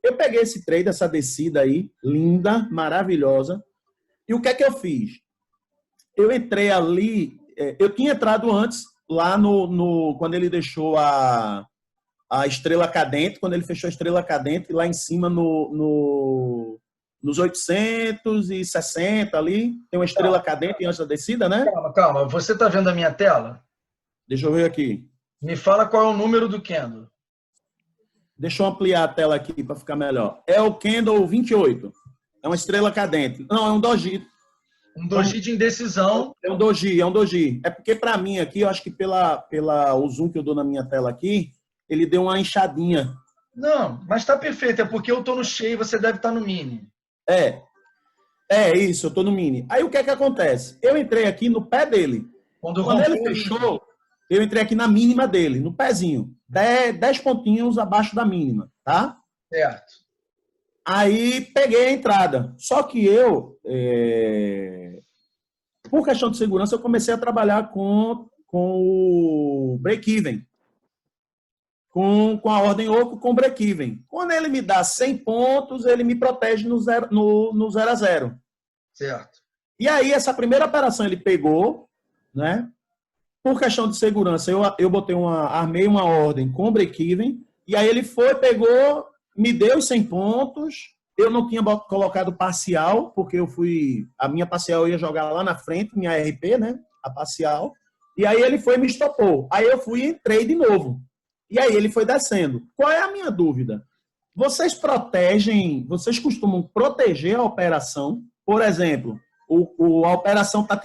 eu peguei esse trade, essa descida aí, linda, maravilhosa. E o que é que eu fiz? Eu entrei ali, eu tinha entrado antes, lá quando ele deixou a estrela cadente, quando ele fechou a estrela cadente, lá em cima nos 860 ali, tem uma estrela Calma, cadente antes da descida, né? calma, calma. Você está vendo a minha tela? Deixa eu ver aqui. Me fala qual é o número do candle. Deixa eu ampliar a tela aqui para ficar melhor. É o candle 28. É uma estrela cadente. Não, é um doji. Um doji de indecisão. É um doji, é um doji. É porque para mim aqui, eu acho que o zoom que eu dou na minha tela aqui, ele deu uma inchadinha. Não, mas está perfeito. É porque eu estou no cheio e você deve estar no mini. É isso, eu tô no mini. Aí o que é que acontece? Eu entrei aqui no pé dele. Quando ele fechou, eu entrei aqui na mínima dele, no pezinho. 10 pontinhos abaixo da mínima, tá? Certo. Aí peguei a entrada. Só que por questão de segurança, eu comecei a trabalhar com o break-even. Com a ordem oco com break-even. Quando ele me dá 100 pontos, ele me protege no 0 a 0. Certo. E aí, essa primeira operação ele pegou, né? Por questão de segurança, eu armei uma ordem com break-even, e aí ele pegou, me deu os 100 pontos, eu não tinha colocado parcial, porque a minha parcial eu ia jogar lá na frente, minha RP, né? A parcial. E aí ele foi e me estopou. Aí eu fui e entrei de novo. E aí ele foi descendo. Qual é a minha dúvida? Vocês costumam proteger a operação? Por exemplo, a operação tá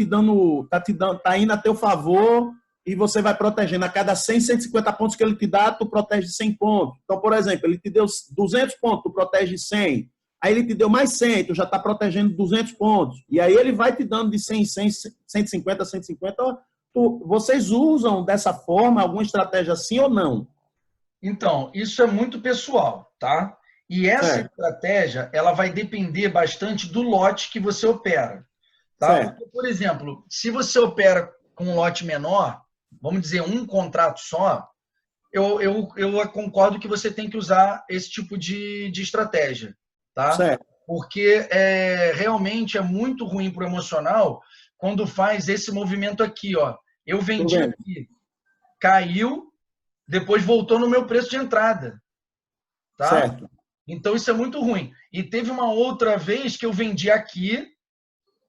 indo a teu favor e você vai protegendo. A cada 100, 150 pontos que ele te dá, tu protege 100 pontos. Então, por exemplo, ele te deu 200 pontos, tu protege 100. Aí ele te deu mais 100, tu já está protegendo 200 pontos. E aí ele vai te dando de 100 em 100, 150, 150. Vocês usam dessa forma alguma estratégia assim ou não? Então, isso é muito pessoal, tá? E essa Certo, estratégia, ela vai depender bastante do lote que você opera, tá? certo. Porque, por exemplo, se você opera com um lote menor, vamos dizer um contrato só, eu concordo que você tem que usar esse tipo de estratégia, tá? Certo. Porque realmente é muito ruim para o emocional quando faz esse movimento aqui, ó. Eu Tô vendi vendo. aqui, caiu, depois voltou no meu preço de entrada, tá? Certo. Então isso é muito ruim. E teve uma outra vez que eu vendi aqui,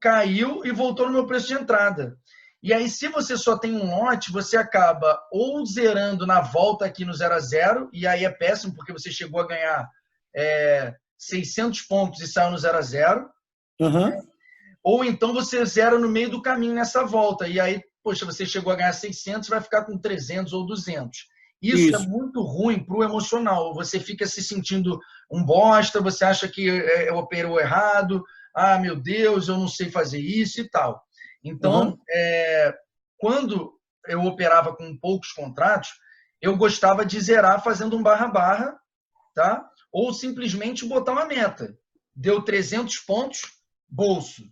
caiu e voltou no meu preço de entrada. E aí, se você só tem um lote, você acaba ou zerando na volta aqui no 0 a 0, e aí é péssimo, porque você chegou a ganhar 600 pontos e saiu no 0 a 0, Uhum. ou então você zera no meio do caminho nessa volta, e aí, poxa, você chegou a ganhar 600, vai ficar com 300 ou 200. Isso é Isso. muito ruim para o emocional. Você fica se sentindo um bosta, você acha que operou errado, ah, meu Deus, eu não sei fazer isso e tal. Então, Uhum. quando eu operava com poucos contratos, eu gostava de zerar fazendo um barra-barra, tá? Ou simplesmente botar uma meta. Deu 300 pontos, bolso.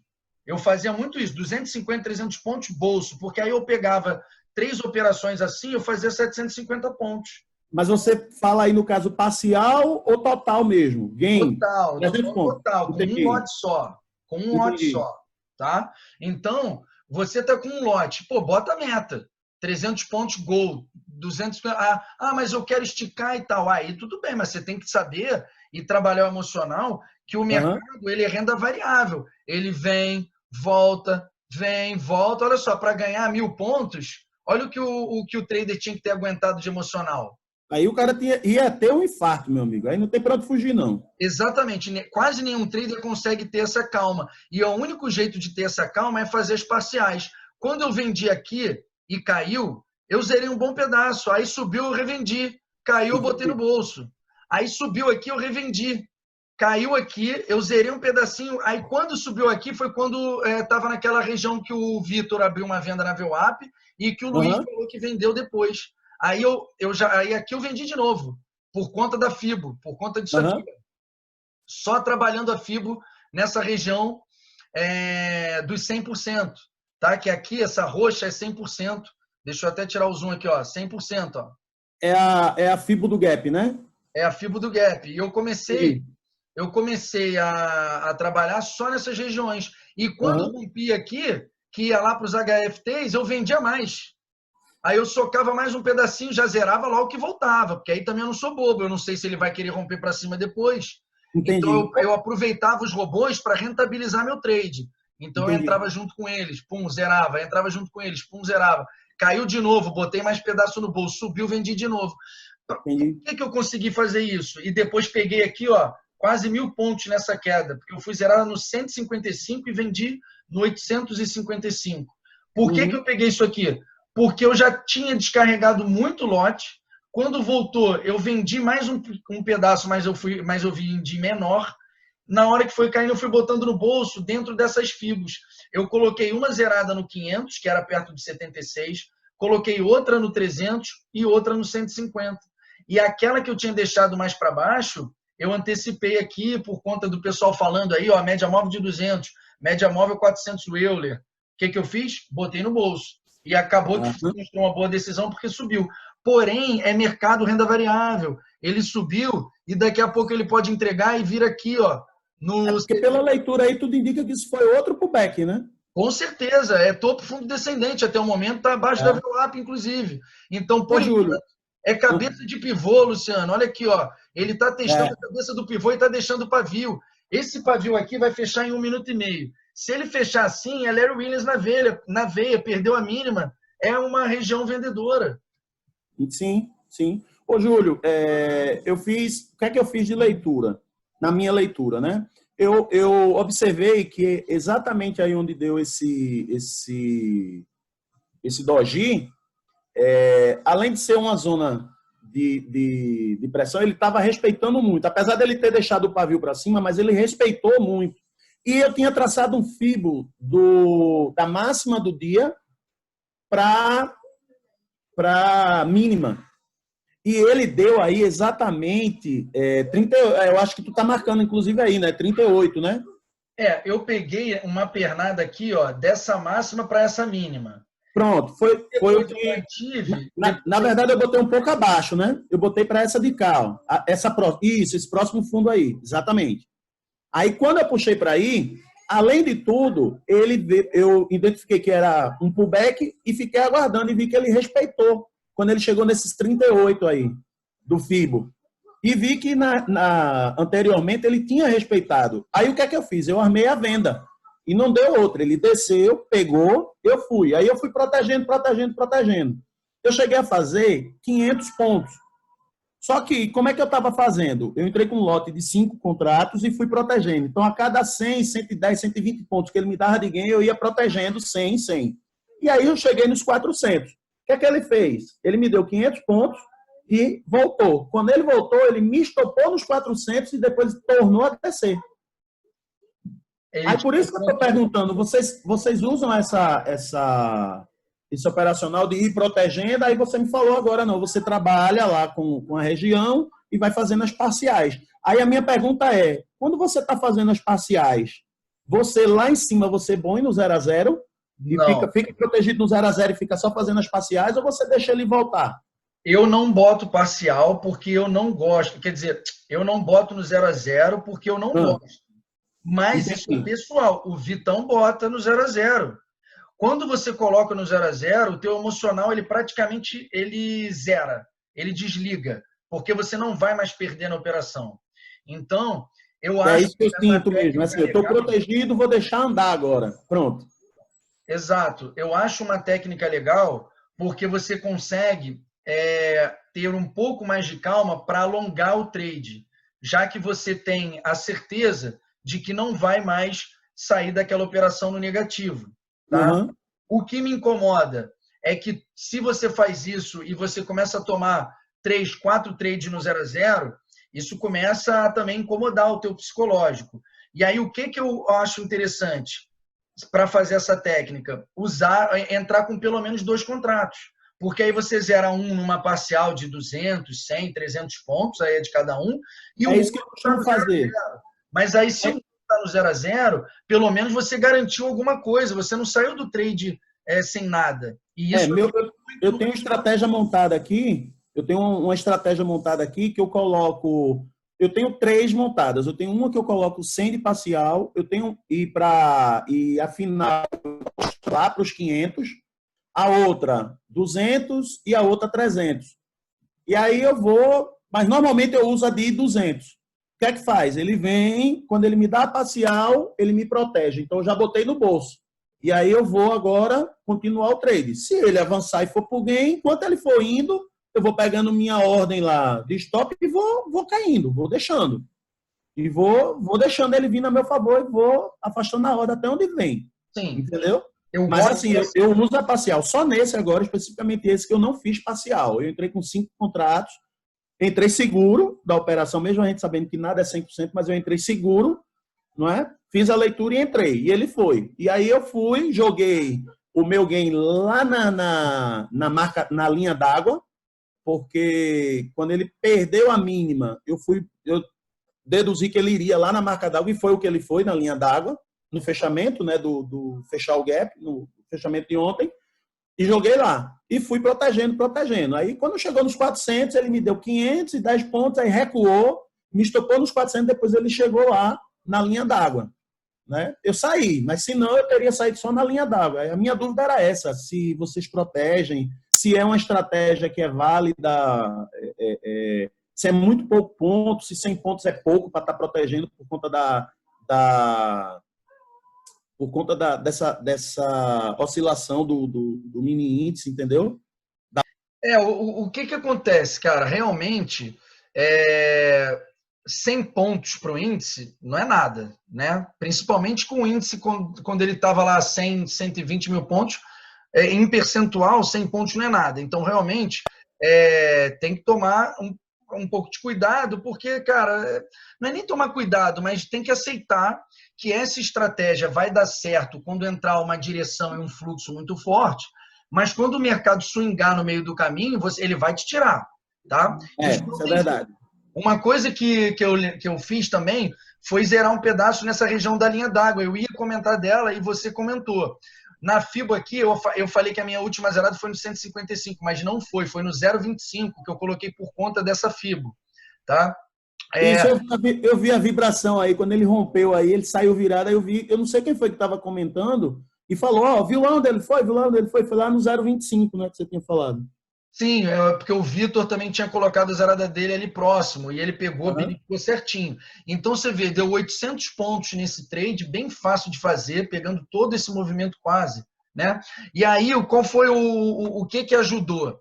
Eu fazia muito isso, 250, 300 pontos, bolso, porque aí eu pegava 3 operações assim, eu fazia 750 pontos. Mas você fala aí no caso parcial ou total mesmo? Gain. Total, eu tô 300 falando pontos. total, com um Entendi. lote só. Com um lote Entendi. só, tá? Então, você tá com um lote, pô, bota a meta. 300 pontos, gol. 200, mas eu quero esticar e tal. Aí tudo bem, mas você tem que saber e trabalhar o emocional que o Uhum. mercado, ele é renda variável. Ele vem, volta, vem, volta. Olha só, para ganhar 1.000 pontos, olha o que o trader tinha que ter aguentado de emocional. Aí o cara ia ter um infarto, meu amigo. Aí não tem para onde fugir, não. Exatamente. Quase nenhum trader consegue ter essa calma. E o único jeito de ter essa calma é fazer as parciais. Quando eu vendi aqui e caiu, eu zerei um bom pedaço. Aí subiu, eu revendi. Caiu, eu botei no Entendi. bolso. Aí subiu aqui, eu revendi. Caiu aqui, eu zerei um pedacinho. Aí quando subiu aqui foi quando estava naquela região que o Vitor abriu uma venda na VWAP e que o Luiz Uhum. falou que vendeu depois. Aí aqui eu vendi de novo, por conta da FIBO, por conta disso aqui. Uhum. Só trabalhando a FIBO nessa região dos 100%, tá? Que aqui essa roxa é 100%. Deixa eu até tirar o zoom aqui, ó, 100%, ó. É a FIBO do Gap, né? É a FIBO do Gap. E eu comecei a trabalhar só nessas regiões. E quando eu rompia aqui, que ia lá para os HFTs, eu vendia mais. Aí eu socava mais um pedacinho, já zerava logo que voltava, porque aí também eu não sou bobo, eu não sei se ele vai querer romper para cima depois. Entendi. Então eu aproveitava os robôs para rentabilizar meu trade. Então eu entrava junto com eles, pum, zerava, entrava junto com eles, pum, zerava. Caiu de novo, botei mais pedaço no bolso, subiu, vendi de novo. Entendi. Por que eu consegui fazer isso? E depois peguei aqui, ó, quase 1000 pontos nessa queda, porque eu fui zerar no 155 e vendi no 855. Por que eu peguei isso aqui? Porque eu já tinha descarregado muito lote. Quando voltou, eu vendi mais um pedaço, mas eu vendi menor. Na hora que foi caindo, eu fui botando no bolso dentro dessas fibos. Eu coloquei uma zerada no 500, que era perto de 76, coloquei outra no 300 e outra no 150. E aquela que eu tinha deixado mais para baixo, eu antecipei aqui por conta do pessoal falando aí, ó, média móvel de 200, média móvel 400 Euler. O que eu fiz? Botei no bolso. E acabou que foi uma boa decisão porque subiu. Porém, é mercado renda variável. Ele subiu e daqui a pouco ele pode entregar e vir aqui, ó. Porque pela leitura aí, tudo indica que isso foi outro pullback, né? Com certeza. É topo fundo descendente. Até o momento está abaixo da VWAP, inclusive. Então, por Júlio, é cabeça de pivô, Luciano. Olha aqui, ó. Ele está testando a cabeça do pivô e está deixando o pavio. Esse pavio aqui vai fechar em 1 minuto e meio. Se ele fechar assim, é Larry Williams na veia, perdeu a mínima. É uma região vendedora. Sim, sim. Ô, Júlio, eu fiz... O que é que eu fiz de leitura? Na minha leitura, né? Eu observei que exatamente aí onde deu esse doji, além de ser uma zona de pressão, ele estava respeitando muito. Apesar dele ter deixado o pavio para cima, mas ele respeitou muito. E eu tinha traçado um fibo da máxima do dia para mínima. E ele deu aí exatamente 30, eu acho que tu tá marcando inclusive aí, né? 38, né? Eu peguei uma pernada aqui, ó, dessa máxima para essa mínima. Pronto, foi o que eu tive. Na verdade, eu botei um pouco abaixo, né? Eu botei para essa de cá, ó. Esse próximo fundo aí, exatamente. Aí, quando eu puxei para aí, além de tudo, eu identifiquei que era um pullback e fiquei aguardando e vi que ele respeitou quando ele chegou nesses 38 aí, do FIBO. E vi que anteriormente ele tinha respeitado. Aí o que é que eu fiz? Eu armei a venda. E não deu outra. Ele desceu, pegou, eu fui. Aí eu fui protegendo. Eu cheguei a fazer 500 pontos. Só que, como é que eu estava fazendo? Eu entrei com um lote de 5 contratos e fui protegendo. Então, a cada 100, 110, 120 pontos que ele me dava de gain, eu ia protegendo 100, 100. E aí eu cheguei nos 400. O que é que ele fez? Ele me deu 500 pontos e voltou. Quando ele voltou, ele me estopou nos 400 e depois tornou a descer. Aí por isso que eu estou perguntando, vocês usam esse operacional de ir protegendo, aí você me falou agora, não, você trabalha lá com a região e vai fazendo as parciais. Aí a minha pergunta é, quando você está fazendo as parciais, você lá em cima, você põe no 0 a 0 e fica protegido no 0 a 0 e fica só fazendo as parciais, ou você deixa ele voltar? Eu não boto parcial porque eu não gosto. Quer dizer, eu não boto no 0 a 0 porque eu não gosto. Mas isso é pessoal. O Vitão bota no 0 a 0. Quando você coloca no 0 a 0, o teu emocional, ele praticamente zera. Ele desliga. Porque você não vai mais perder na operação. Então, eu acho... É isso que eu sinto mesmo. Assim, eu estou protegido, vou deixar andar agora. Pronto. Exato. Eu acho uma técnica legal porque você consegue ter um pouco mais de calma para alongar o trade, já que você tem a certeza de que não vai mais sair daquela operação no negativo. Tá? Uhum. O que me incomoda é que se você faz isso e você começa a tomar 3, 4 trades no 0 a 0, isso começa a também incomodar o teu psicológico. E aí o que eu acho interessante para fazer essa técnica? Entrar com pelo menos 2 contratos. Porque aí você zera um numa parcial de 200, 100, 300 pontos, aí é de cada um. E isso que eu costumo fazer. Mas aí, se está no 0 a 0, pelo menos você garantiu alguma coisa. Você não saiu do trade sem nada. E isso eu tenho estratégia montada aqui Eu tenho uma estratégia montada aqui que eu coloco. Eu tenho 3 montadas. Eu tenho uma que eu coloco 100 de parcial, eu tenho e a final lá para os 500, a outra 200 e a outra 300. E aí eu vou, mas normalmente eu uso a de 200. O que é que faz? Ele vem, quando ele me dá a parcial, ele me protege. Então eu já botei no bolso. E aí eu vou agora continuar o trade. Se ele avançar e for por gain, enquanto ele for indo, eu vou pegando minha ordem lá de stop e vou caindo, vou deixando. E vou deixando ele vir a meu favor e vou afastando a roda até onde vem. Sim, Entendeu? eu Mas gosto assim, dessa. eu uso a parcial. Só nesse agora, especificamente esse, que eu não fiz parcial. Eu entrei com 5 contratos, entrei seguro da operação, mesmo a gente sabendo que nada é 100%, mas eu entrei seguro, não é? Fiz a leitura e entrei. E ele foi. E aí eu fui, joguei o meu gain lá na marca, na linha d'água, porque quando ele perdeu a mínima, eu deduzi que ele iria lá na marca d'água e foi o que ele foi na linha d'água, no fechamento, né, do fechar o gap, no fechamento de ontem, e joguei lá. E fui protegendo, protegendo. Aí, quando chegou nos 400, ele me deu 510 pontos, aí recuou, me estopou nos 400, depois ele chegou lá na linha d'água. Né? Eu saí, mas se não, eu teria saído só na linha d'água. A minha dúvida era essa, se vocês protegem, se é uma estratégia que é válida, se é muito pouco ponto, se 100 pontos é pouco para estar protegendo por conta da dessa oscilação do mini índice, entendeu? O que que acontece, cara? Realmente, 100 pontos para o índice não é nada, né? Principalmente com o índice quando ele estava lá 100, 120 mil pontos, em percentual, 100 pontos não é nada. Então, realmente, tem que tomar um pouco de cuidado, porque, cara, não é nem tomar cuidado, mas tem que aceitar que essa estratégia vai dar certo quando entrar uma direção e um fluxo muito forte, mas quando o mercado swingar no meio do caminho, ele vai te tirar, tá? Isso não Isso é tem jeito. verdade. Uma coisa que eu fiz também foi zerar um pedaço nessa região da linha d'água. Eu ia comentar dela e você comentou. Na FIBO aqui, eu falei que a minha última zerada foi no 155, mas não foi, foi no 0,25 que eu coloquei por conta dessa FIBO, tá? Isso, eu vi a vibração aí, quando ele rompeu aí, ele saiu virado, aí eu não sei quem foi que estava comentando, e falou, ó, viu lá onde ele foi? Viu lá onde ele foi? Foi lá no 0,25, né, que você tinha falado. Sim, porque o Vitor também tinha colocado a zarada dele ali próximo e ele pegou, Uhum. ficou certinho. Então você vê, deu 800 pontos nesse trade, bem fácil de fazer, pegando todo esse movimento quase, né? E aí, qual foi o que ajudou?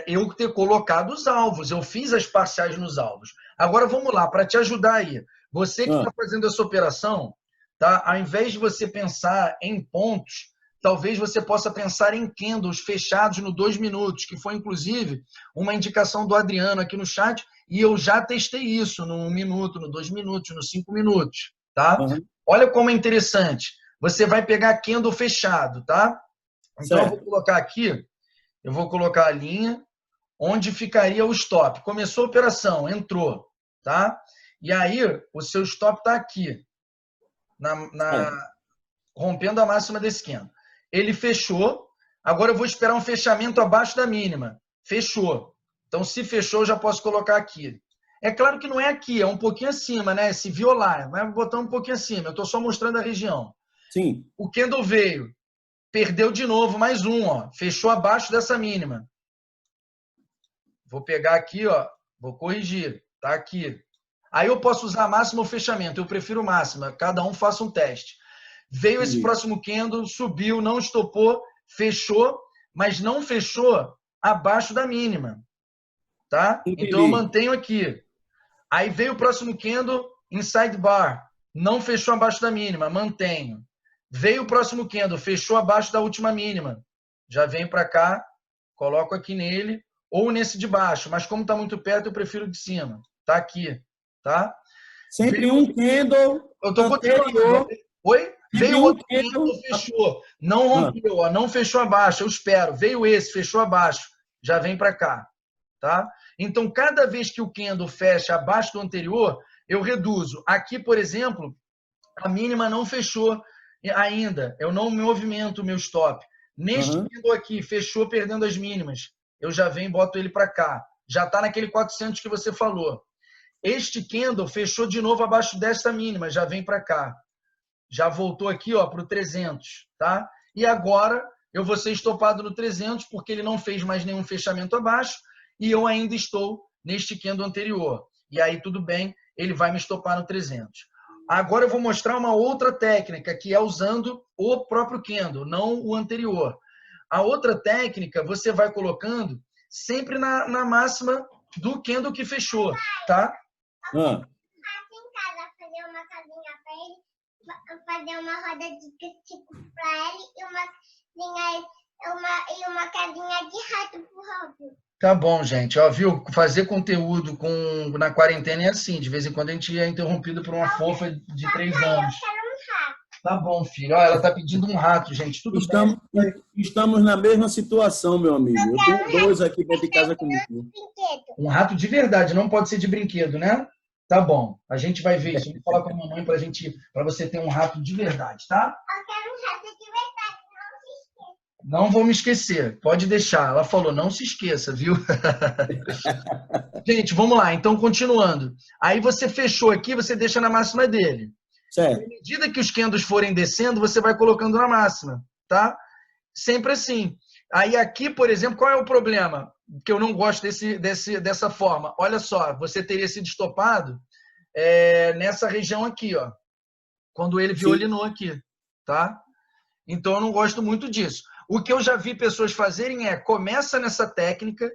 Eu ter colocado os alvos, eu fiz as parciais nos alvos. Agora vamos lá, para te ajudar aí. Você que está fazendo essa operação, tá? Ao invés de você pensar em pontos, talvez você possa pensar em candles fechados no 2 minutos, que foi inclusive uma indicação do Adriano aqui no chat, e eu já testei isso no 1 minuto, no 2 minutos, no 5 minutos, tá? Uhum. Olha como é interessante. Você vai pegar candle fechado, tá? Então Certo. eu vou colocar a linha onde ficaria o stop. Começou a operação, entrou, tá? E aí o seu stop está aqui, Certo. rompendo a máxima desse candle. Ele fechou. Agora eu vou esperar um fechamento abaixo da mínima. Fechou. Então, se fechou, eu já posso colocar aqui. É claro que não é aqui, é um pouquinho acima, né? Esse violar, vai botar um pouquinho acima. Eu estou só mostrando a região. Sim. O candle veio, perdeu de novo, mais um, ó. Fechou abaixo dessa mínima. Vou pegar aqui, ó. Vou corrigir. Tá aqui. Aí eu posso usar máxima ou fechamento. Eu prefiro máxima. Cada um faça um teste. Veio esse Entendi. próximo candle, subiu, não estopou, fechou, mas não fechou abaixo da mínima, tá? Então eu Entendi. mantenho aqui. Aí veio o próximo candle, inside bar, não fechou abaixo da mínima, mantenho. Veio o próximo candle, fechou abaixo da última mínima. Já venho para cá, coloco aqui nele ou nesse de baixo, mas como está muito perto, eu prefiro de cima. Tá aqui, tá? Sempre Veio, um candle eu estou continuando. anterior, Oi? sempre Veio um outro candle, candle. fechou. Não rompeu, ó, não fechou abaixo. Eu espero. Veio esse, fechou abaixo. Já vem para cá, tá? Então, cada vez que o candle fecha abaixo do anterior, eu reduzo. Aqui, por exemplo, a mínima não fechou ainda. Eu não movimento o meu stop. Neste Uhum. candle aqui, fechou perdendo as mínimas. eu já venho e boto ele para cá. Já está naquele 400 que você falou. Este candle fechou de novo abaixo desta mínima, já vem para cá. Já voltou aqui para o 300, tá? E agora eu vou ser estopado no 300 porque ele não fez mais nenhum fechamento abaixo e eu ainda estou neste candle anterior. E aí tudo bem, ele vai me estopar no 300. Agora eu vou mostrar uma outra técnica, que é usando o próprio candle, não o anterior. A outra técnica, você vai colocando sempre na máxima do candle que fechou, tá? Fazer uma casinha para ele, fazer uma roda de tipo para ele e uma casinha de rato pro Robin. Tá bom, gente. Viu? Fazer conteúdo na quarentena é assim. De vez em quando a gente é interrompido por uma fofa de 3 anos. Eu quero um rato. Tá bom, filho. Ela tá pedindo um rato, gente. Tudo bem. Estamos na mesma situação, meu amigo. Eu tenho 2 aqui dentro de casa comigo. Um rato de verdade, não pode ser de brinquedo, né? Tá bom. A gente vai ver isso. Eu vou falar com a mamãe para você ter um rato de verdade, tá? Eu quero um rato de verdade, não se esqueça. Não vou me esquecer. Pode deixar. Ela falou, não se esqueça, viu? Gente, vamos lá. Então, continuando. Aí você fechou aqui, você deixa na máxima dele. Certo. À medida que os candles forem descendo, você vai colocando na máxima, tá? Sempre assim. Aí aqui, por exemplo, qual é o problema? Que eu não gosto dessa forma. Olha só, você teria sido estopado nessa região aqui, ó, quando ele violinou aqui, tá? Então eu não gosto muito disso. O que eu já vi pessoas fazerem começa nessa técnica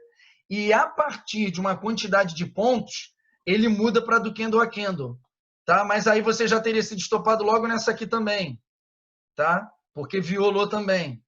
e a partir de uma quantidade de pontos, ele muda para do candle a candle, tá? Mas aí você já teria sido estopado logo nessa aqui também, tá? Porque violou também.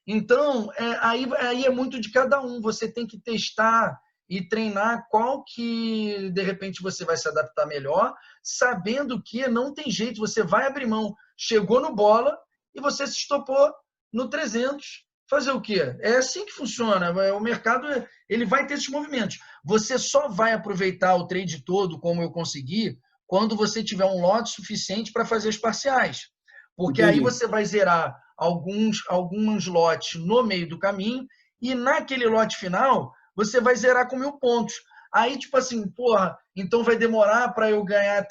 Então, aí é muito de cada um. Você tem que testar e treinar qual que, de repente, você vai se adaptar melhor, sabendo que não tem jeito, você vai abrir mão. Chegou no bola e você se estopou no 300. Fazer o quê? É assim que funciona. O mercado ele vai ter esses movimentos. Você só vai aproveitar o trade todo, como eu consegui, quando você tiver um lote suficiente para fazer os parciais. Porque Entendi. aí você vai zerar alguns lotes no meio do caminho e naquele lote final você vai zerar com 1000 pontos. Aí, tipo assim, porra, então vai demorar para eu ganhar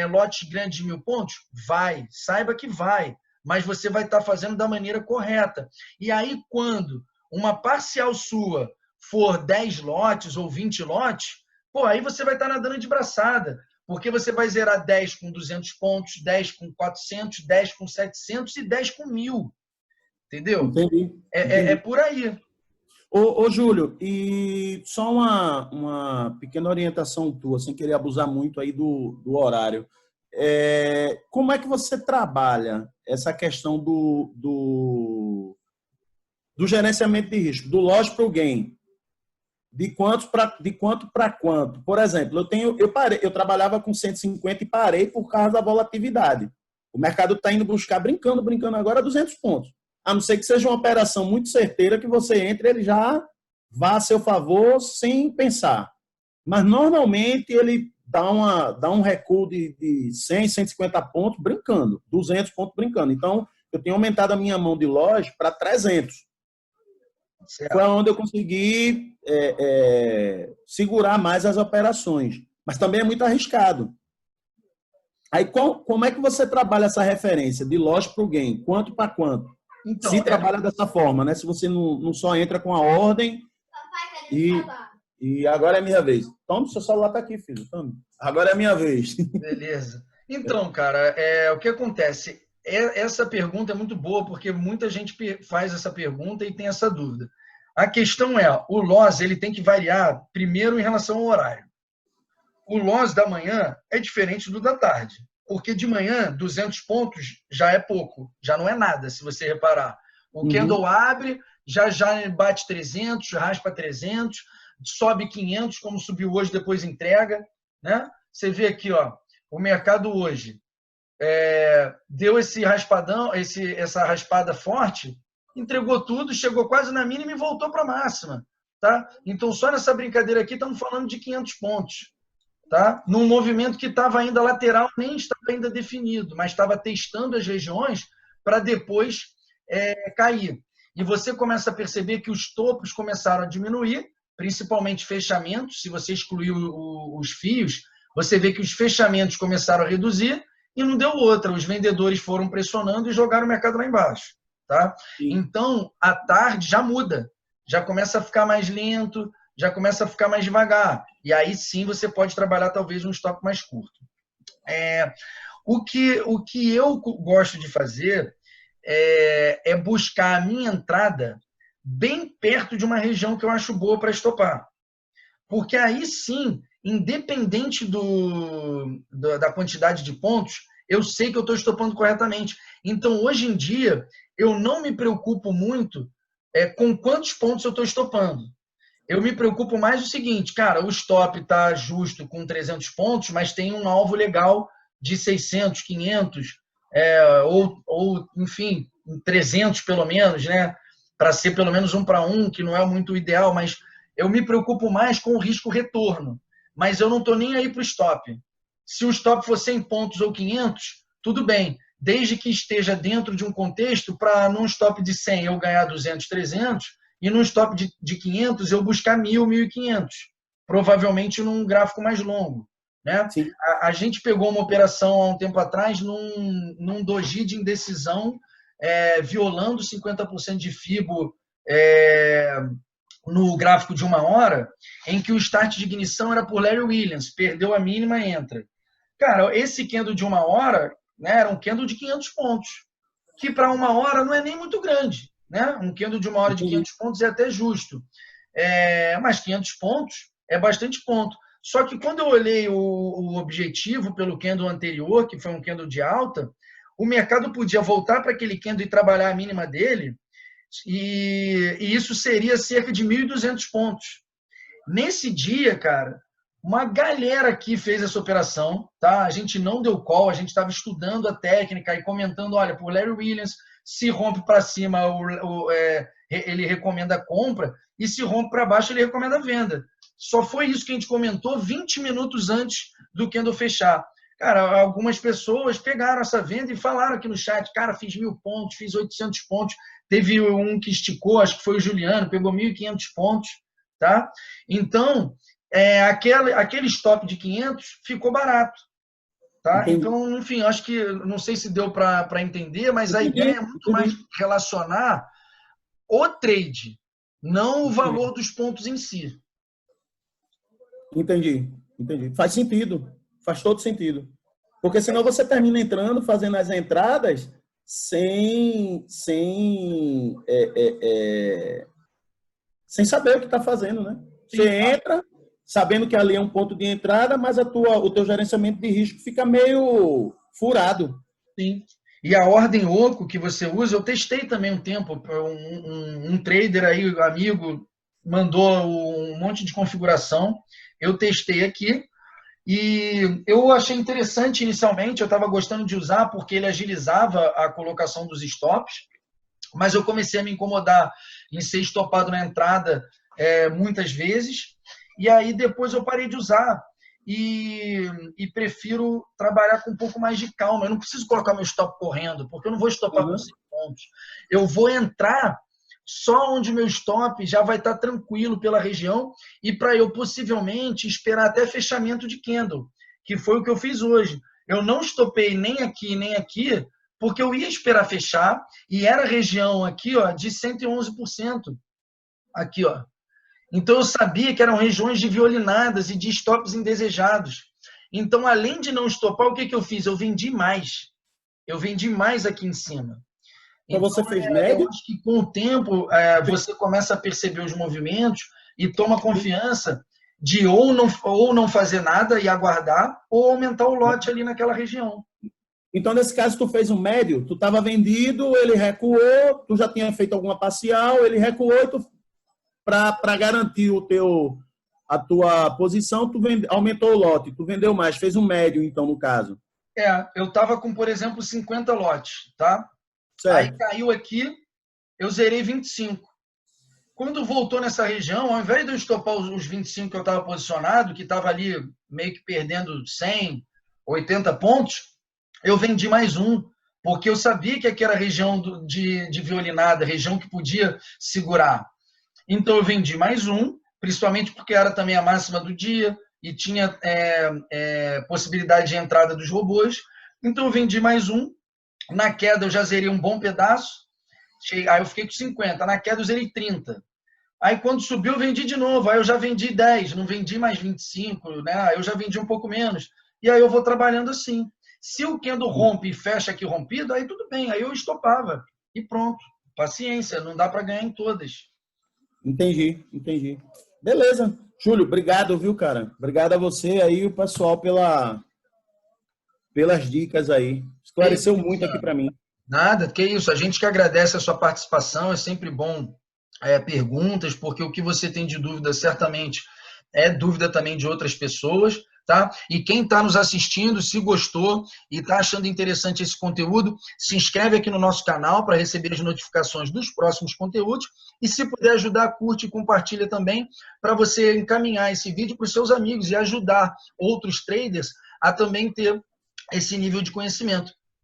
lotes grandes de 1000 pontos? Vai, saiba que vai, mas você vai estar fazendo da maneira correta. E aí, quando uma parcial sua for 10 lotes ou 20 lotes, pô, aí você vai estar nadando de braçada. Porque você vai zerar 10 com 200 pontos, 10 com 400, 10 com 700 e 10 com 1000. Entendeu? Entendi. É por aí. Ô, Júlio, e só uma pequena orientação tua, sem querer abusar muito aí do horário. Como é que você trabalha essa questão do gerenciamento de risco, do loss para o gain? De quanto para quanto? Por exemplo, eu trabalhava com 150 e parei por causa da volatilidade. O mercado está indo buscar, brincando agora 200 pontos. A não ser que seja uma operação muito certeira que você entre, ele já vá a seu favor sem pensar. Mas normalmente ele dá um recuo de 100, 150 pontos brincando, 200 pontos brincando. Então, eu tenho aumentado a minha mão de loja para 300. Certo. Foi onde eu consegui segurar mais as operações. Mas também é muito arriscado. Aí, como é que você trabalha essa referência de loss para o gain? Quanto para quanto? Então, Se trabalha dessa forma, né? Se você não só entra com a ordem e agora é minha vez. Toma, seu celular está aqui, filho. Toma. Agora é minha vez. Beleza. Então, cara, o que acontece? Essa pergunta é muito boa, porque muita gente faz essa pergunta e tem essa dúvida. A questão o loss ele tem que variar primeiro em relação ao horário. O loss da manhã é diferente do da tarde, porque de manhã 200 pontos já é pouco, já não é nada, se você reparar. O candle abre, já bate 300, raspa 300, sobe 500, como subiu hoje, depois entrega, né? Você vê aqui, ó, o mercado hoje deu esse raspadão, essa raspada forte, entregou tudo, chegou quase na mínima e voltou para a máxima, tá? Então, só nessa brincadeira aqui, estamos falando de 500 pontos, tá? Num movimento que estava ainda lateral, nem estava ainda definido, mas estava testando as regiões para depois cair. e você começa a perceber que os topos começaram a diminuir, principalmente fechamentos. Se você excluir os fios, você vê que os fechamentos começaram a reduzir e não deu outra. Os vendedores foram pressionando e jogaram o mercado lá embaixo. Tá? Então, à tarde já muda, já começa a ficar mais lento, já começa a ficar mais devagar. E aí sim você pode trabalhar talvez um stop mais curto. O que eu gosto de fazer é buscar a minha entrada bem perto de uma região que eu acho boa para estopar. Porque aí sim, independente da quantidade de pontos, eu sei que eu estou estopando corretamente. Então, hoje em dia, eu não me preocupo muito com quantos pontos eu estou estopando. Eu me preocupo mais o seguinte, cara, o stop está justo com 300 pontos, mas tem um alvo legal de 600, 500, ou enfim, 300 pelo menos, né? Para ser pelo menos 1 para 1, que não é muito ideal, mas eu me preocupo mais com o risco retorno. Mas eu não estou nem aí para o stop. Se o stop for 100 pontos ou 500, tudo bem, desde que esteja dentro de um contexto para num stop de 100 eu ganhar 200, 300, e num stop de 500 eu buscar 1.000, 1.500, provavelmente num gráfico mais longo. Né? A gente pegou uma operação há um tempo atrás num doji de indecisão, violando 50% de FIBO no gráfico de 1 hora, em que o start de ignição era por Larry Williams, perdeu a mínima, entra. Cara, esse candle de 1 hora, né, era um candle de 500 pontos, que para 1 hora não é nem muito grande. Né? Um candle de 1 hora de 500 pontos é até justo. Mas 500 pontos é bastante ponto. Só que quando eu olhei o objetivo pelo candle anterior, que foi um candle de alta, o mercado podia voltar para aquele candle e trabalhar a mínima dele, e isso seria cerca de 1.200 pontos. Nesse dia, cara, uma galera aqui fez essa operação, tá? A gente não deu call, a gente estava estudando a técnica e comentando, olha, por Larry Williams, se rompe para cima, ele recomenda a compra, e se rompe para baixo, ele recomenda a venda. Só foi isso que a gente comentou 20 minutos antes do candle fechar. Cara, algumas pessoas pegaram essa venda e falaram aqui no chat, cara, fiz 1.000 pontos, fiz 800 pontos. Teve um que esticou, acho que foi o Juliano, pegou 1.500 pontos. Tá? Então, aquele stop de 500 ficou barato. Tá? Então, enfim, acho que, não sei se deu para entender, mas a ideia é muito mais relacionar o trade, não o valor dos pontos em si. Entendi. Faz sentido. Faz todo sentido. Porque senão você termina entrando, fazendo as entradas sem saber o que está fazendo, né? Você entra sabendo que ali é um ponto de entrada, mas o teu gerenciamento de risco fica meio furado. Sim. E a ordem oco que você usa, eu testei também um tempo, um trader aí, amigo, mandou um monte de configuração, eu testei aqui, e eu achei interessante inicialmente, eu estava gostando de usar porque ele agilizava a colocação dos stops, mas eu comecei a me incomodar em ser estopado na entrada muitas vezes, e aí depois eu parei de usar e prefiro trabalhar com um pouco mais de calma. Eu não preciso colocar meu stop correndo, porque eu não vou estopar com 5 pontos. Eu vou entrar só onde meu stop já vai estar tranquilo pela região e para eu possivelmente esperar até fechamento de candle, que foi o que eu fiz hoje. Eu não estopei nem aqui, porque eu ia esperar fechar e era região aqui, ó, de 111%. Aqui, ó. Então eu sabia que eram regiões de violinadas e de stops indesejados. Então, além de não estopar, o que eu fiz? Eu vendi mais. Eu vendi mais aqui em cima. Então, você fez médio? Eu acho que com o tempo você começa a perceber os movimentos e toma confiança de ou não fazer nada e aguardar, ou aumentar o lote ali naquela região. Então, nesse caso, tu fez um médio, tu estava vendido, ele recuou, tu já tinha feito alguma parcial, ele recuou e tu, para garantir a tua posição, tu aumentou o lote, tu vendeu mais, fez um médio, então, no caso. Eu estava com, por exemplo, 50 lotes, tá? Certo. Aí caiu aqui, eu zerei 25. Quando voltou nessa região, ao invés de eu estopar os 25 que eu estava posicionado, que estava ali meio que perdendo 100, 80 pontos, eu vendi mais um, porque eu sabia que aqui era a região de violinada, região que podia segurar. Então eu vendi mais um, principalmente porque era também a máxima do dia e tinha possibilidade de entrada dos robôs. Então eu vendi mais um. Na queda eu já zerei um bom pedaço, aí eu fiquei com 50, na queda eu zerei 30. Aí quando subiu eu vendi de novo, aí eu já vendi 10, não vendi mais 25, né? Aí eu já vendi um pouco menos. E aí eu vou trabalhando assim. Se o candle rompe e fecha aqui rompido, aí tudo bem, aí eu estopava. E pronto. Paciência, não dá para ganhar em todas. Entendi, entendi. Beleza. Júlio, obrigado, viu, cara? Obrigado a você aí, o pessoal, pelas dicas aí. Esclareceu muito aqui para mim. Nada, que isso. A gente que agradece a sua participação. É sempre bom perguntas, porque o que você tem de dúvida, certamente, é dúvida também de outras pessoas, tá? E quem está nos assistindo, se gostou e está achando interessante esse conteúdo, se inscreve aqui no nosso canal para receber as notificações dos próximos conteúdos e se puder ajudar, curte e compartilha também para você encaminhar esse vídeo para os seus amigos e ajudar outros traders a também ter esse nível de conhecimento.